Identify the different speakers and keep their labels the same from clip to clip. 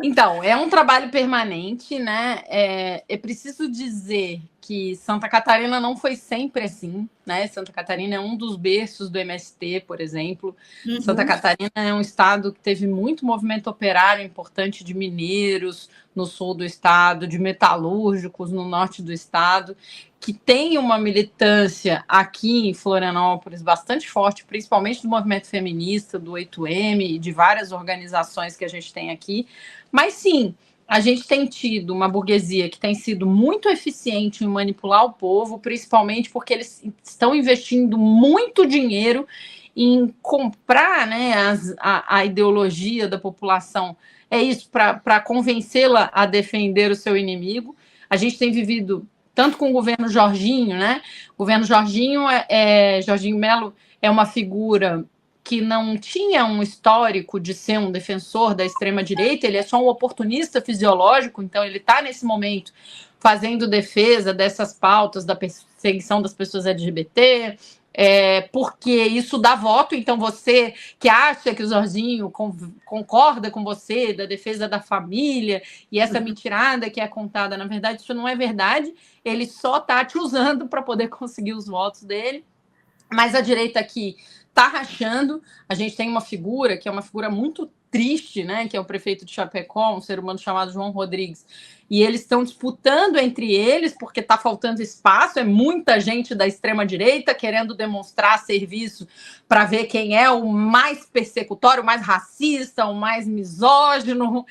Speaker 1: Então, é um trabalho permanente, né? É preciso dizer que Santa Catarina não foi sempre assim, né? Santa Catarina é um dos berços do MST, por exemplo. Santa Catarina é um estado que teve muito movimento operário importante de mineiros no sul do estado, de metalúrgicos no norte do estado, que tem uma militância aqui em Florianópolis bastante forte, principalmente do movimento feminista, do 8M e de várias organizações que a gente tem aqui. Mas sim, a gente tem tido uma burguesia que tem sido muito eficiente em manipular o povo, principalmente porque eles estão investindo muito dinheiro em comprar, né, a ideologia da população. É isso, para convencê-la a defender o seu inimigo. A gente tem vivido tanto com o governo Jorginho, né? O governo Jorginho Jorginho Melo é uma figura que não tinha um histórico de ser um defensor da extrema-direita, ele é só um oportunista fisiológico, então ele está nesse momento fazendo defesa dessas pautas da perseguição das pessoas LGBT, porque isso dá voto, então você que acha que o Jorginho concorda com você da defesa da família e essa mentirada que é contada, na verdade isso não é verdade, ele só está te usando para poder conseguir os votos dele, mas a direita aqui está rachando. A gente tem uma figura que é uma figura muito triste, né? Que é o prefeito de Chapecó, um ser humano chamado João Rodrigues. E eles estão disputando entre eles porque está faltando espaço. É muita gente da extrema-direita querendo demonstrar serviço para ver quem é o mais persecutório, o mais racista, o mais misógino,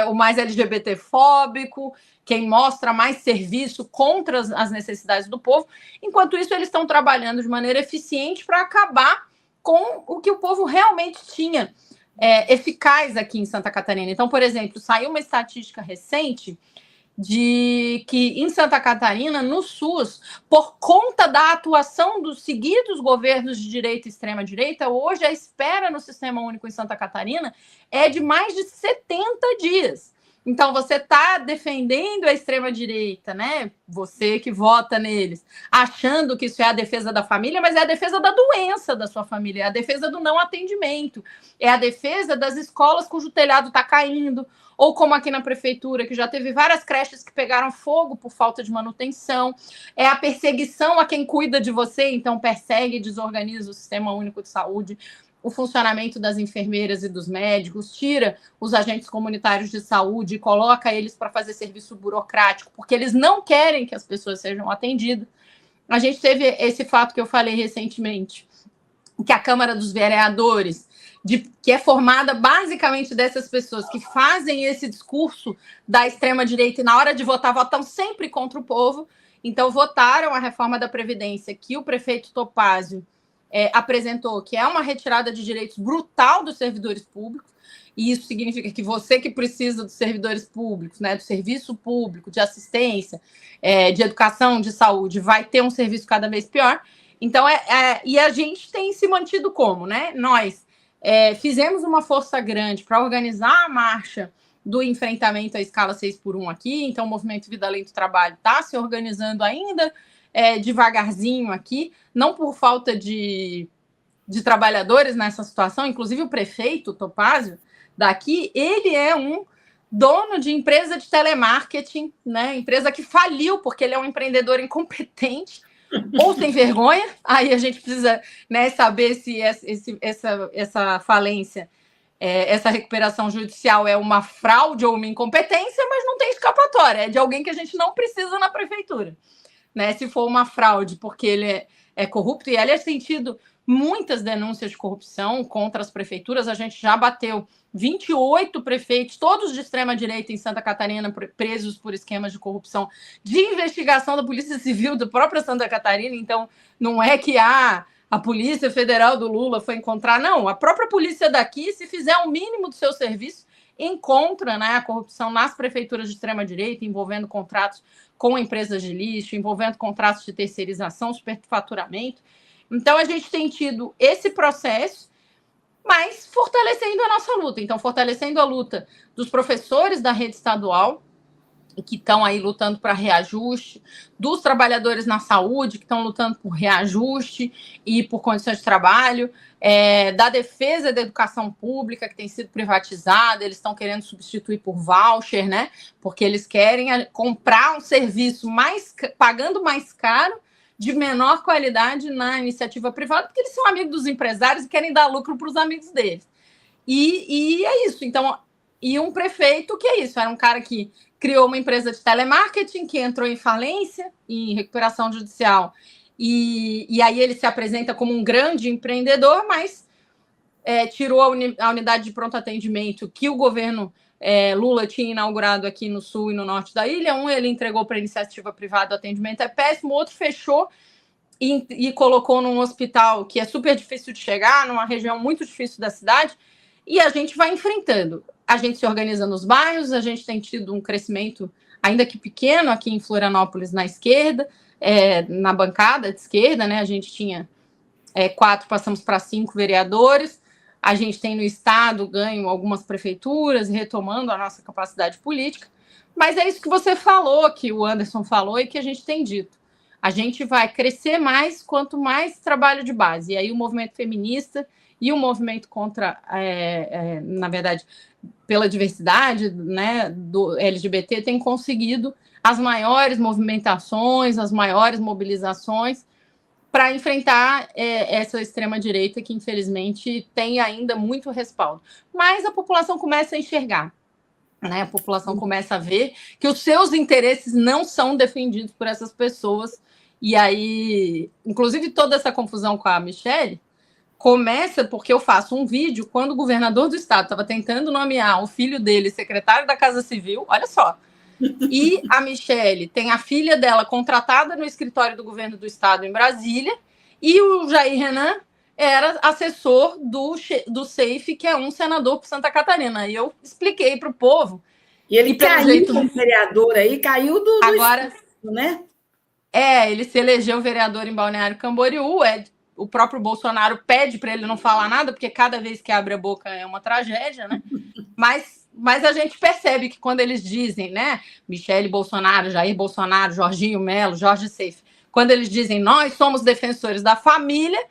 Speaker 1: o mais LGBT-fóbico, quem mostra mais serviço contra as necessidades do povo. Enquanto isso, eles estão trabalhando de maneira eficiente para acabar com o que o povo realmente tinha eficaz aqui em Santa Catarina. Então, por exemplo, saiu uma estatística recente de que em Santa Catarina, no SUS, por conta da atuação dos seguidos governos de direita e extrema-direita, hoje a espera no Sistema Único em Santa Catarina é de mais de 70 dias. Então, você está defendendo a extrema-direita, né? Você que vota neles, achando que isso é a defesa da família, mas é a defesa da doença da sua família, é a defesa do não atendimento, é a defesa das escolas cujo telhado está caindo, ou como aqui na prefeitura, que já teve várias creches que pegaram fogo por falta de manutenção, é a perseguição a quem cuida de você, então persegue e desorganiza o Sistema Único de Saúde, o funcionamento das enfermeiras e dos médicos, tira os agentes comunitários de saúde e coloca eles para fazer serviço burocrático, porque eles não querem que as pessoas sejam atendidas. A gente teve esse fato que eu falei recentemente, que a Câmara dos Vereadores, que é formada basicamente dessas pessoas que fazem esse discurso da extrema-direita e na hora de votar, votam sempre contra o povo. Então, votaram a reforma da Previdência que o prefeito Topázio apresentou, que é uma retirada de direitos brutal dos servidores públicos, e isso significa que você que precisa dos servidores públicos, né, do serviço público, de assistência, de educação, de saúde, vai ter um serviço cada vez pior. Então, e a gente tem se mantido como, né? Nós fizemos uma força grande para organizar a marcha do enfrentamento à escala 6x1 aqui, então o Movimento Vida Além do Trabalho está se organizando ainda devagarzinho aqui, não por falta de trabalhadores nessa situação, inclusive o prefeito Topázio daqui, ele é um dono de empresa de telemarketing, né? Empresa que faliu porque ele é um empreendedor incompetente ou sem vergonha. Aí a gente precisa, né, saber se essa falência, essa recuperação judicial é uma fraude ou uma incompetência, mas não tem escapatória, é de alguém que a gente não precisa na prefeitura, né? Se for uma fraude porque ele é corrupto, e aliás tem tido muitas denúncias de corrupção contra as prefeituras, a gente já bateu 28 prefeitos, todos de extrema-direita em Santa Catarina, presos por esquemas de corrupção de investigação da Polícia Civil da própria Santa Catarina. Então, não é que a Polícia Federal do Lula foi encontrar, não. A própria polícia daqui, se fizer o mínimo do seu serviço, encontra, né, a corrupção nas prefeituras de extrema-direita, envolvendo contratos com empresas de lixo, envolvendo contratos de terceirização, superfaturamento. Então, a gente tem tido esse processo, mas fortalecendo a nossa luta. Então, fortalecendo a luta dos professores da rede estadual, que estão aí lutando para reajuste, dos trabalhadores na saúde, que estão lutando por reajuste e por condições de trabalho, da defesa da educação pública, que tem sido privatizada, eles estão querendo substituir por voucher, né? Porque eles querem comprar um serviço pagando mais caro, de menor qualidade na iniciativa privada, porque eles são amigos dos empresários e querem dar lucro para os amigos deles. E é isso. Então, e um prefeito que é isso, era um cara que criou uma empresa de telemarketing que entrou em falência, em recuperação judicial, e aí ele se apresenta como um grande empreendedor, mas tirou a unidade de pronto atendimento que o governo Lula tinha inaugurado aqui no sul e no norte da ilha. Ele entregou para a iniciativa privada, o atendimento é péssimo, outro fechou e colocou num hospital que é super difícil de chegar, numa região muito difícil da cidade, e a gente vai enfrentando. A gente se organiza nos bairros, a gente tem tido um crescimento, ainda que pequeno, aqui em Florianópolis, na esquerda, na bancada de esquerda, né? A gente tinha 4, passamos para 5 vereadores, a gente tem no estado ganho algumas prefeituras, retomando a nossa capacidade política, mas é isso que você falou, que o Anderson falou e que a gente tem dito. A gente vai crescer mais quanto mais trabalho de base. E aí o movimento feminista e o movimento contra, na verdade, pela diversidade, né, do LGBT tem conseguido as maiores movimentações, as maiores mobilizações para enfrentar essa extrema-direita que, infelizmente, tem ainda muito respaldo. Mas a população começa a enxergar, né? A população começa a ver que os seus interesses não são defendidos por essas pessoas. E aí, inclusive, toda essa confusão com a Michelle começa porque eu faço um vídeo quando o governador do estado estava tentando nomear o filho dele secretário da Casa Civil, olha só, e a Michelle tem a filha dela contratada no escritório do governo do estado em Brasília, e o Jair Renan era assessor do SAFE, que é um senador por Santa Catarina. E eu expliquei para o povo.
Speaker 2: E ele caiu como vereador aí, caiu do
Speaker 1: agora,
Speaker 2: estado, né?
Speaker 1: Ele se elegeu vereador em Balneário Camboriú, o próprio Bolsonaro pede para ele não falar nada, porque cada vez que abre a boca é uma tragédia, né? Mas a gente percebe que quando eles dizem, né, Michelle Bolsonaro, Jair Bolsonaro, Jorginho Melo, Jorge Seife, quando eles dizem nós somos defensores da família,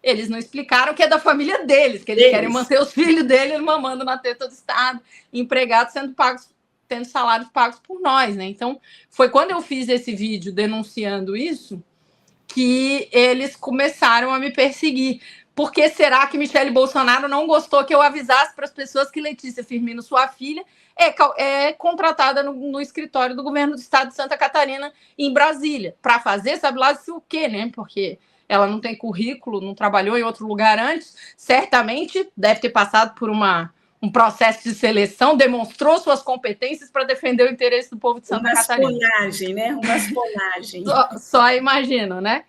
Speaker 1: eles não explicaram que é da família deles, que eles querem manter os filhos deles mamando na teta do Estado, empregados sendo pagos, tendo salários pagos por nós, né? Então, foi quando eu fiz esse vídeo denunciando isso que eles começaram a me perseguir. Por que será que Michelle Bolsonaro não gostou que eu avisasse para as pessoas que Letícia Firmino, sua filha, é contratada no escritório do governo do estado de Santa Catarina, em Brasília, para fazer, sabe lá o quê, né? Porque ela não tem currículo, não trabalhou em outro lugar antes, certamente deve ter passado por um processo de seleção, demonstrou suas competências para defender o interesse do povo de Santa Catarina.
Speaker 2: Uma espionagem, né? Uma espionagem.
Speaker 1: Só imagino, né?